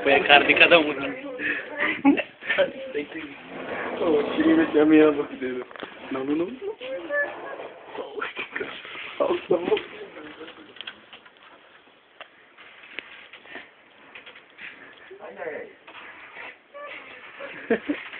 Põe a cara de cada um. Oh, queria meter a minha bandeira. Não, não, não. Falta muito. Ai, ai, ai.